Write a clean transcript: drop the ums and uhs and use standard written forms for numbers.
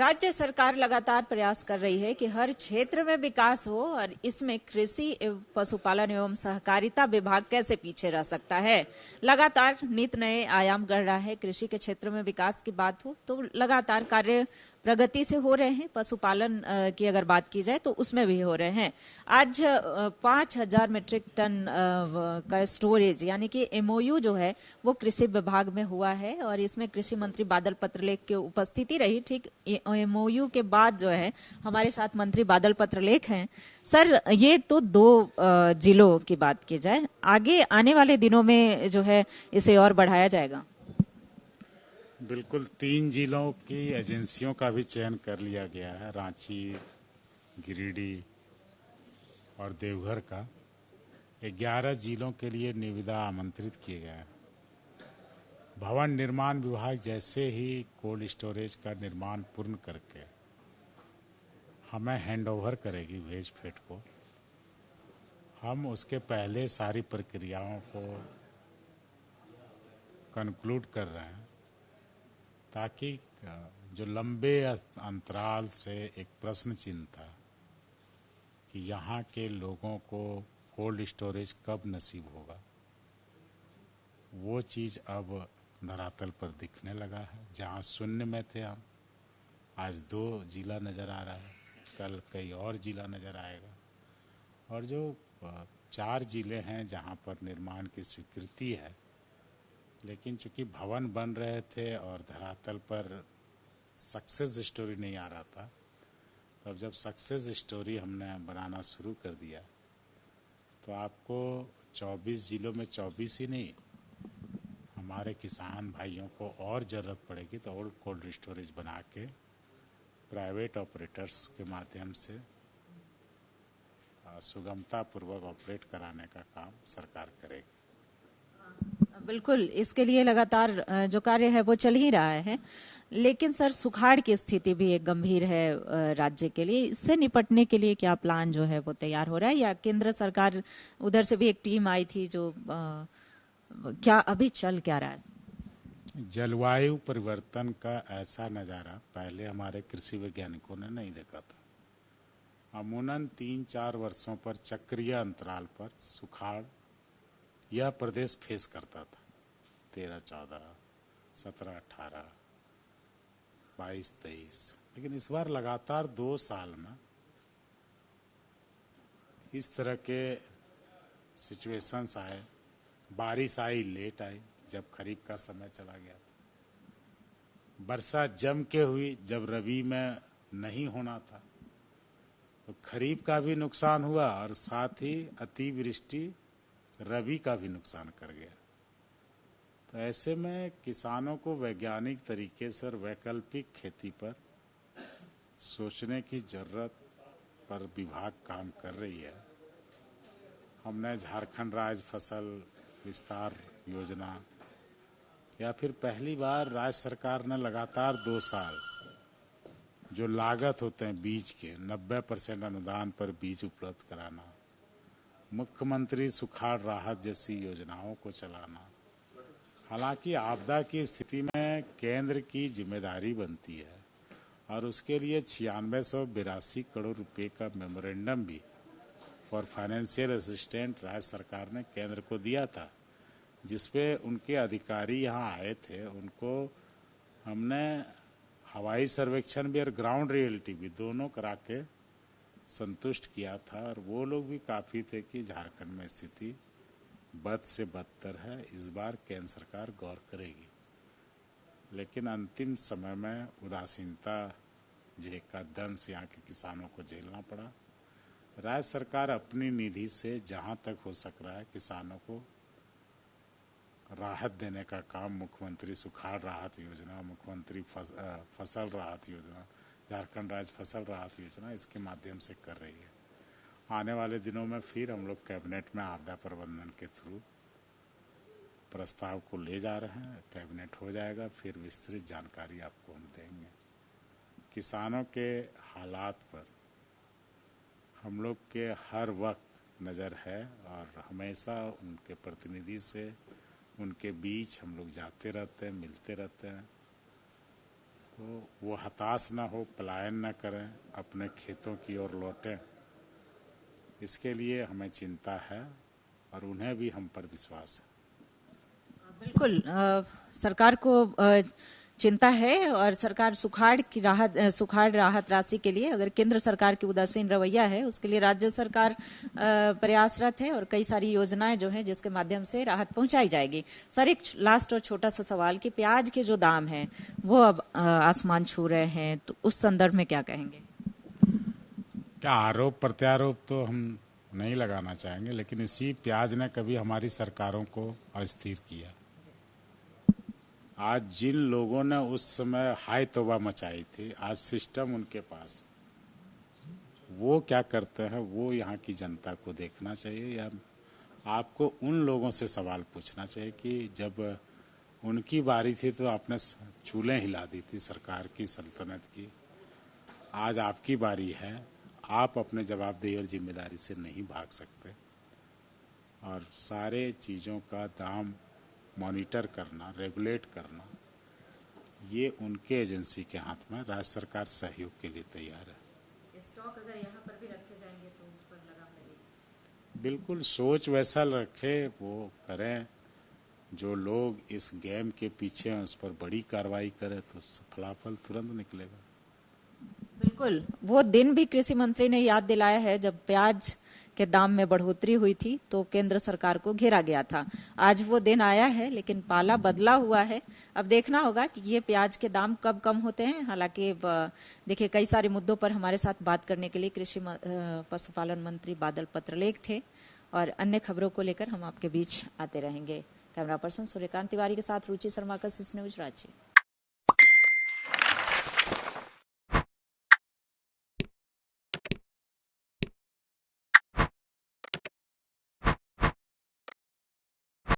राज्य सरकार लगातार प्रयास कर रही है कि हर क्षेत्र में विकास हो और इसमें कृषि एवं पशुपालन एवं सहकारिता विभाग कैसे पीछे रह सकता है। लगातार नित नए आयाम गढ़ रहा है। कृषि के क्षेत्र में विकास की बात हो तो लगातार कार्य प्रगति से हो रहे हैं। पशुपालन की अगर बात की जाए तो उसमें भी हो रहे हैं। आज 5,000 मीट्रिक टन का स्टोरेज यानी कि एमओयू जो है वो कृषि विभाग में हुआ है और इसमें कृषि मंत्री बादल पत्रलेख की उपस्थिति रही। ठीक एमओयू के बाद जो है हमारे साथ मंत्री बादल पत्रलेख हैं। सर, ये तो दो जिलों की बात की जाए, आगे आने वाले दिनों में जो है इसे और बढ़ाया जाएगा। बिल्कुल 3 जिलों की एजेंसियों का भी चयन कर लिया गया है, रांची, गिरिडीह और देवघर का। 11 जिलों के लिए निविदा आमंत्रित किए गए हैं। भवन निर्माण विभाग जैसे ही कोल्ड स्टोरेज का निर्माण पूर्ण करके हमें हैंडओवर करेगी भेज फेट को, हम उसके पहले सारी प्रक्रियाओं को कंक्लूड कर रहे हैं ताकि जो लंबे अंतराल से एक प्रश्न चिन्ह था कि यहाँ के लोगों को कोल्ड स्टोरेज कब नसीब होगा, वो चीज़ अब धरातल पर दिखने लगा है। जहाँ शून्य में थे हम, आज 2 जिला नज़र आ रहा है, कल कई और जिला नज़र आएगा। और जो 4 जिले हैं जहाँ पर निर्माण की स्वीकृति है, लेकिन चूंकि भवन बन रहे थे और धरातल पर सक्सेस स्टोरी नहीं आ रहा था, तो अब जब सक्सेस स्टोरी हमने बनाना शुरू कर दिया तो आपको 24 जिलों में 24 ही नहीं, हमारे किसान भाइयों को और ज़रूरत पड़ेगी तो और कोल्ड स्टोरेज बना के प्राइवेट ऑपरेटर्स के माध्यम से सुगमता पूर्वक ऑपरेट कराने का काम सरकार करेगी। बिल्कुल, इसके लिए लगातार जो कार्य है वो चल ही रहा है। लेकिन सर, सुखाड़ की स्थिति भी एक गंभीर है राज्य के लिए। इससे निपटने के लिए क्या प्लान जो है वो तैयार हो रहा है, या केंद्र सरकार उधर से भी एक टीम आई थी जो क्या अभी चल क्या रहा है? जलवायु परिवर्तन का ऐसा नज़ारा पहले हमारे कृषि वैज्ञानिकों ने नहीं देखा था। अमूमन 3-4 वर्षों पर चक्रीय अंतराल पर सुखाड़ यह प्रदेश फेस करता था। 13-14, 17-18, 22-23, लेकिन इस बार लगातार 2 साल में इस तरह के सिचुएशंस आए। बारिश आई, लेट आई, जब खरीफ का समय चला गया था। वर्षा जम के हुई जब रबी में नहीं होना था, तो खरीफ का भी नुकसान हुआ और साथ ही अतिवृष्टि रबी का भी नुकसान कर गया। तो ऐसे में किसानों को वैज्ञानिक तरीके से और वैकल्पिक खेती पर सोचने की जरूरत पर विभाग काम कर रही है। हमने झारखंड राज्य फसल विस्तार योजना, या फिर पहली बार राज्य सरकार ने लगातार 2 साल जो लागत होते हैं बीज के 90% अनुदान पर बीज उपलब्ध कराना, मुख्यमंत्री सुखाड़ राहत जैसी योजनाओं को चलाना। हालांकि आपदा की स्थिति में केंद्र की जिम्मेदारी बनती है और उसके लिए 9682 करोड़ रुपए का मेमोरेंडम भी फॉर फाइनेंशियल असिस्टेंट राज्य सरकार ने केंद्र को दिया था, जिसपे उनके अधिकारी यहाँ आए थे। उनको हमने हवाई सर्वेक्षण भी और ग्राउंड रियलिटी भी दोनों करा के संतुष्ट किया था और वो लोग भी काफ़ी थे कि झारखंड में स्थिति बद से बदतर है, इस बार केंद्र सरकार गौर करेगी। लेकिन अंतिम समय में उदासीनता का दंश यहाँ के किसानों को झेलना पड़ा। राज्य सरकार अपनी निधि से जहाँ तक हो सक रहा है किसानों को राहत देने का काम मुख्यमंत्री सुखाड़ राहत योजना, मुख्यमंत्री फसल राहत योजना, झारखंड राज्य फसल राहत योजना, इसके माध्यम से कर रही है। आने वाले दिनों में फिर हम लोग कैबिनेट में आपदा प्रबंधन के थ्रू प्रस्ताव को ले जा रहे हैं। कैबिनेट हो जाएगा, फिर विस्तृत जानकारी आपको हम देंगे। किसानों के हालात पर हम लोग के हर वक्त नज़र है और हमेशा उनके प्रतिनिधि से उनके बीच हम लोग जाते रहते हैं, मिलते रहते हैं। तो वो हताश ना हो, पलायन न करें, अपने खेतों की ओर लौटें। इसके लिए हमें चिंता है और उन्हें भी हम पर विश्वास है। बिल्कुल सरकार को चिंता है और सरकार सुखाड़ राहत राशि के लिए, अगर केंद्र सरकार की उदासीन रवैया है, उसके लिए राज्य सरकार प्रयासरत है और कई सारी योजनाएं जो हैं जिसके माध्यम से राहत पहुंचाई जाएगी। सर, एक लास्ट और छोटा सा सवाल कि प्याज के जो दाम हैं वो अब आसमान छू रहे हैं, तो उस संदर्भ में क्या कहेंगे? क्या आरोप प्रत्यारोप तो हम नहीं लगाना चाहेंगे, लेकिन इसी प्याज ने कभी हमारी सरकारों को अस्थिर किया। आज जिन लोगों ने उस समय हाय तौबा मचाई थी, आज सिस्टम उनके पास, वो क्या करते हैं वो यहाँ की जनता को देखना चाहिए, या आपको उन लोगों से सवाल पूछना चाहिए कि जब उनकी बारी थी तो आपने चूल्हें हिला दी थी सरकार की, सल्तनत की। आज आपकी बारी है, आप अपने जवाबदेही और जिम्मेदारी से नहीं भाग सकते, और सारे चीज़ों का दाम मॉनिटर करना, रेगुलेट करना, ये उनके एजेंसी के हाथ में। राज्य सरकार सहयोग के लिए तैयार है। स्टॉक अगर यहाँ पर भी रखे जाएंगे तो उस पर लगाम लगेगी। बिल्कुल, सोच वैसा रखे, वो करें। जो लोग इस गेम के पीछे हैं उस पर बड़ी कार्रवाई करें तो फलाफल तुरंत निकलेगा। बिल्कुल, वो दिन भी कृषि मंत्री ने याद दिलाया है जब प्याज के दाम में बढ़ोतरी हुई थी तो केंद्र सरकार को घेरा गया था। आज वो दिन आया है, लेकिन पाला बदला हुआ है। अब देखना होगा कि ये प्याज के दाम कब कम होते हैं। हालांकि देखिए, कई सारे मुद्दों पर हमारे साथ बात करने के लिए कृषि पशुपालन मंत्री बादल पत्रलेख थे, और अन्य खबरों को लेकर हम आपके बीच आते रहेंगे। कैमरा पर्सन सूर्यकांत तिवारी के साथ रुचि शर्मा का 6 न्यूज रांची।